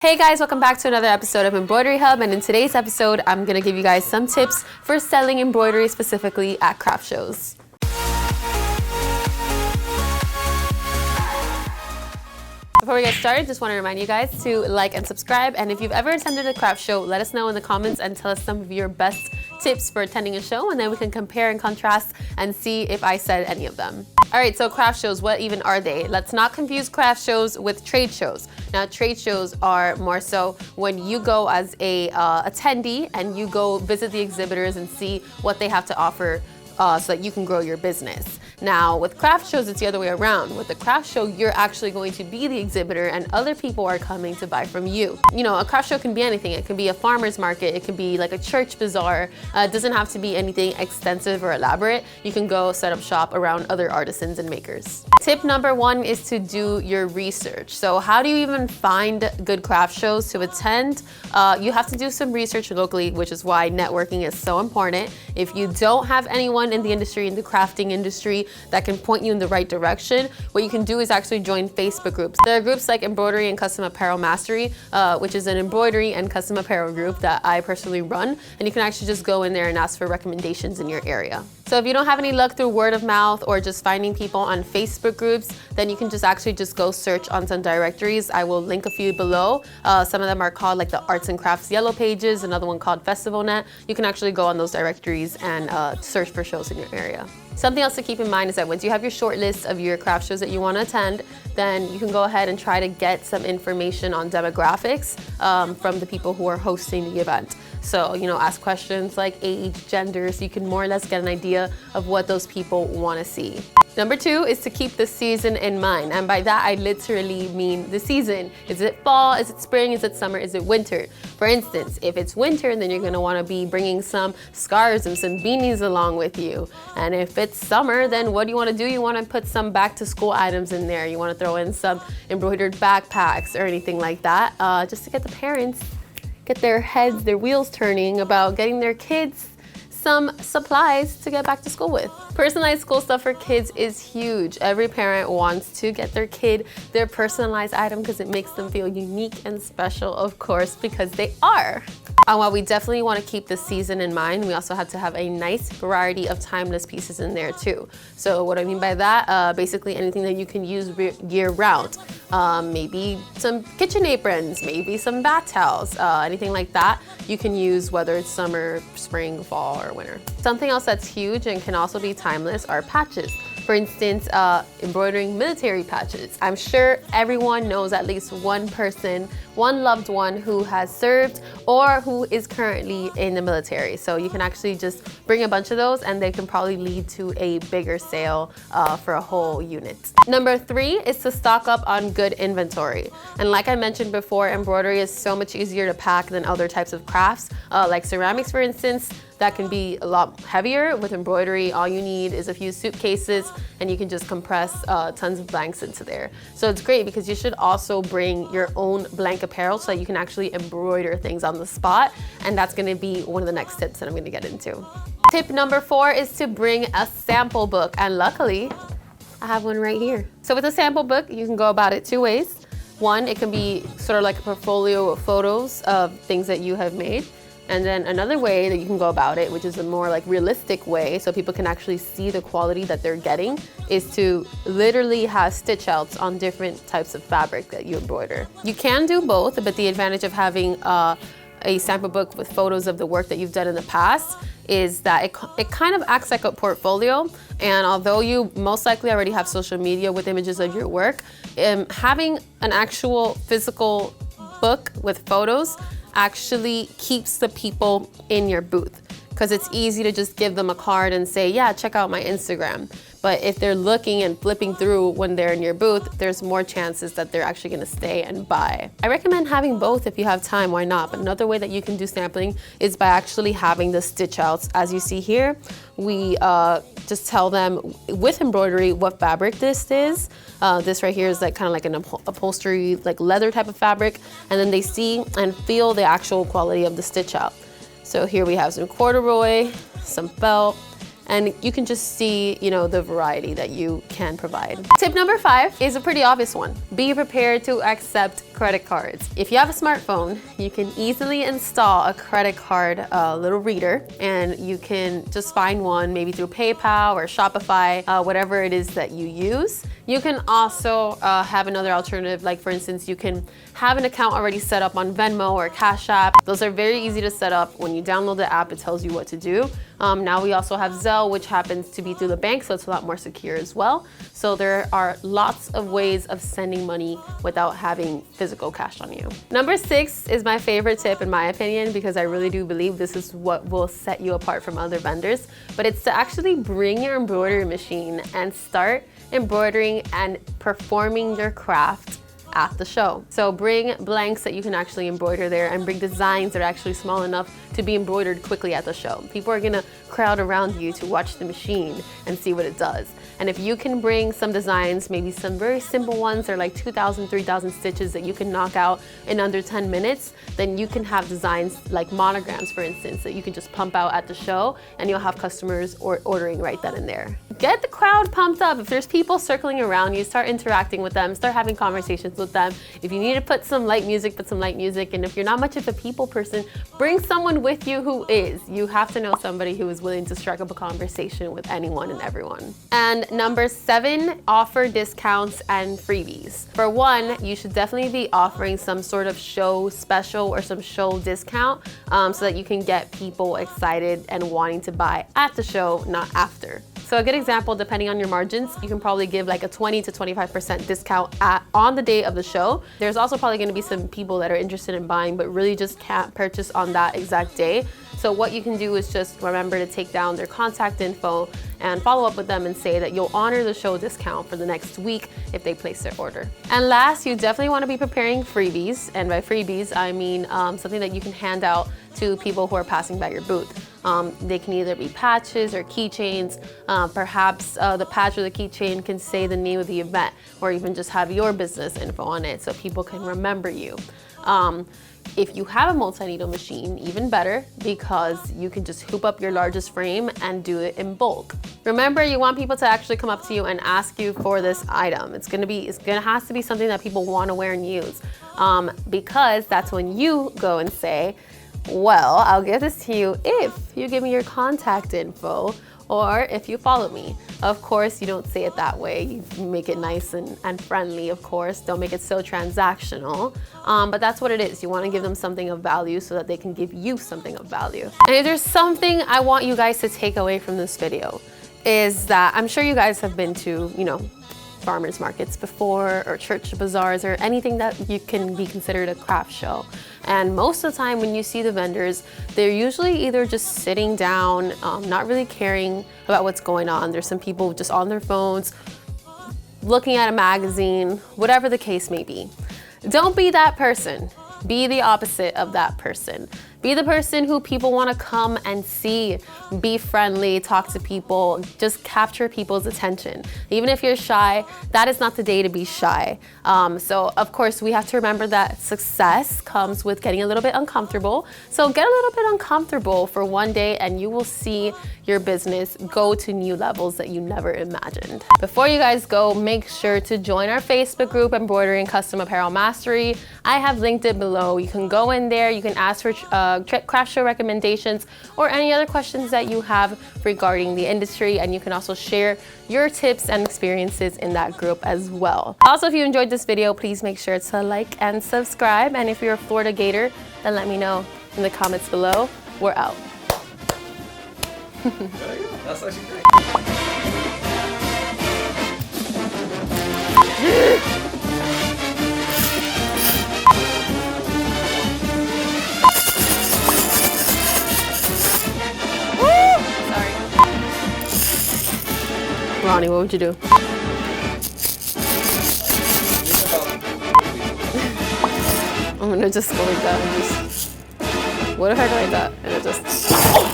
Hey guys, welcome back to another episode of Embroidery Hub, and in today's episode I'm going to give you guys some tips for selling embroidery specifically at craft shows. Before we get started, just want to remind you guys to like and subscribe, and if you've ever attended a craft show, let us know in the comments and tell us some of your best tips for attending a show, and then we can compare and contrast and see if I said any of them. Alright, so craft shows, what even are they? Let's not confuse craft shows with trade shows. Now, trade shows are more so when you go as a attendee and you go visit the exhibitors and see what they have to offer so that you can grow your business. Now, with craft shows, it's the other way around. With the craft show, you're actually going to be the exhibitor and other people are coming to buy from you. You know, a craft show can be anything. It can be a farmer's market. It can be like a church bazaar. It doesn't have to be anything extensive or elaborate. You can go set up shop around other artisans and makers. Tip number one is to do your research. So how do you even find good craft shows to attend? You have to do some research locally, which is why networking is so important. If you don't have anyone in the industry, in the crafting industry, that can point you in the right direction, what you can do is actually join Facebook groups. There are groups like Embroidery and Custom Apparel Mastery, which is an embroidery and custom apparel group that I personally run, and you can actually just go in there and ask for recommendations in your area. So if you don't have any luck through word of mouth or just finding people on Facebook groups, then you can just go search on some directories. I will link a few below. Some of them are called like the Arts and Crafts Yellow Pages, another one called FestivalNet. You can actually go on those directories and search for shows in your area. Something else to keep in mind is that once you have your short list of your craft shows that you want to attend, then you can go ahead and try to get some information on demographics from the people who are hosting the event. So, you know, ask questions like age, gender, so you can more or less get an idea of what those people want to see. Number two is to keep the season in mind. And by that, I literally mean the season. Is it fall? Is it spring? Is it summer? Is it winter? For instance, if it's winter, then you're going to want to be bringing some scarves and some beanies along with you. And if it's summer, then what do you want to do? You want to put some back to school items in there. You want to throw in some embroidered backpacks or anything like that, just to get the parents, get their heads, their wheels turning about getting their kids some supplies to get back to school with. Personalized school stuff for kids is huge. Every parent wants to get their kid their personalized item because it makes them feel unique and special, of course, because they are. And while we definitely want to keep the season in mind, we also have to have a nice variety of timeless pieces in there too. So what I mean by that, basically anything that you can use year round. Maybe some kitchen aprons, maybe some bath towels, anything like that you can use, whether it's summer, spring, fall, or winter. Something else that's huge and can also be timeless are patches. For instance, embroidering military patches. I'm sure everyone knows at least one person, one loved one who has served or who is currently in the military. So you can actually just bring a bunch of those and they can probably lead to a bigger sale for a whole unit. Number three is to stock up on good inventory. And like I mentioned before, embroidery is so much easier to pack than other types of crafts, like ceramics, for instance. That can be a lot heavier. With embroidery, all you need is a few suitcases and you can just compress tons of blanks into there. So it's great because you should also bring your own blank apparel so that you can actually embroider things on the spot. And that's gonna be one of the next tips that I'm gonna get into. Tip number four is to bring a sample book. And luckily, I have one right here. So with a sample book, you can go about it two ways. One, it can be sort of like a portfolio of photos of things that you have made. And then another way that you can go about it, which is a more like realistic way so people can actually see the quality that they're getting, is to literally have stitch outs on different types of fabric that you embroider. You can do both, but the advantage of having a sample book with photos of the work that you've done in the past is that it kind of acts like a portfolio. And although you most likely already have social media with images of your work, having an actual physical book with photos actually keeps the people in your booth, because it's easy to just give them a card and say, yeah, check out my Instagram. But if they're looking and flipping through when they're in your booth, there's more chances that they're actually gonna stay and buy. I recommend having both if you have time, why not? But another way that you can do sampling is by actually having the stitch outs. As you see here, we just tell them with embroidery what fabric this is. This right here is like kind of like an upholstery, like leather type of fabric. And then they see and feel the actual quality of the stitch out. So here we have some corduroy, some felt, and you can just see, you know, the variety that you can provide. Tip number 5 is a pretty obvious one. Be prepared to accept credit cards. If you have a smartphone, you can easily install a credit card little reader, and you can just find one maybe through PayPal or Shopify, whatever it is that you use. You can also have another alternative, like for instance, you can have an account already set up on Venmo or Cash App. Those are very easy to set up. When you download the app, it tells you what to do. Now we also have Zelle, which happens to be through the bank, so it's a lot more secure as well. So there are lots of ways of sending money without having physical cash on you. Number 6 is my favorite tip in my opinion, because I really do believe this is what will set you apart from other vendors, but it's to actually bring your embroidery machine and start embroidering and performing your craft at the show. So bring blanks that you can actually embroider there, and bring designs that are actually small enough to be embroidered quickly at the show. People are gonna crowd around you to watch the machine and see what it does. And if you can bring some designs, maybe some very simple ones, they're like 2,000, 3,000 stitches that you can knock out in under 10 minutes, then you can have designs like monograms, for instance, that you can just pump out at the show, and you'll have customers ordering right then and there. Get the crowd pumped up. If there's people circling around you, start interacting with them, start having conversations with them. If you need to put some light music, put some light music. And if you're not much of a people person, bring someone with you who is. You have to know somebody who is willing to strike up a conversation with anyone and everyone. And number 7, offer discounts and freebies. For one, you should definitely be offering some sort of show special or some show discount so that you can get people excited and wanting to buy at the show, not after. So a good example, depending on your margins, you can probably give like a 20 to 25% discount on the day of the show. There's also probably gonna be some people that are interested in buying but really just can't purchase on that exact day. So what you can do is just remember to take down their contact info and follow up with them and say that you'll honor the show discount for the next week if they place their order. And last, you definitely want to be preparing freebies. And by freebies, I mean something that you can hand out to people who are passing by your booth. They can either be patches or keychains. Perhaps the patch or the keychain can say the name of the event, or even just have your business info on it so people can remember you. If you have a multi-needle machine, even better, because you can just hoop up your largest frame and do it in bulk. Remember, you want people to actually come up to you and ask you for this item. It's gonna have to be something that people want to wear and use, because that's when you go and say, well, I'll give this to you if you give me your contact info, or if you follow me. Of course, you don't say it that way. You make it nice and friendly, of course. Don't make it so transactional. But that's what it is. You want to give them something of value so that they can give you something of value. And if there's something I want you guys to take away from this video, is that I'm sure you guys have been to, farmers markets before, or church bazaars, or anything that you can be considered a craft show. And most of the time when you see the vendors, they're usually either just sitting down, not really caring about what's going on. There's some people just on their phones, looking at a magazine, whatever the case may be. Don't be that person. Be the opposite of that person. Be the person who people want to come and see. Be friendly, talk to people, just capture people's attention. Even if you're shy, that is not the day to be shy. So of course we have to remember that success comes with getting a little bit uncomfortable. So get a little bit uncomfortable for one day and you will see your business go to new levels that you never imagined. Before you guys go, make sure to join our Facebook group, Embroidery and Custom Apparel Mastery. I have linked it below. You can go in there, you can ask for craft show recommendations or any other questions that you have regarding the industry, and you can also share your tips and experiences in that group as well. Also, if you enjoyed this video, please make sure to like and subscribe, and if you're a Florida Gator, then let me know in the comments below. We're out. There you go. That's actually great. Ronnie, what would you do? I'm gonna just go like that and just... What if I go like that and it just...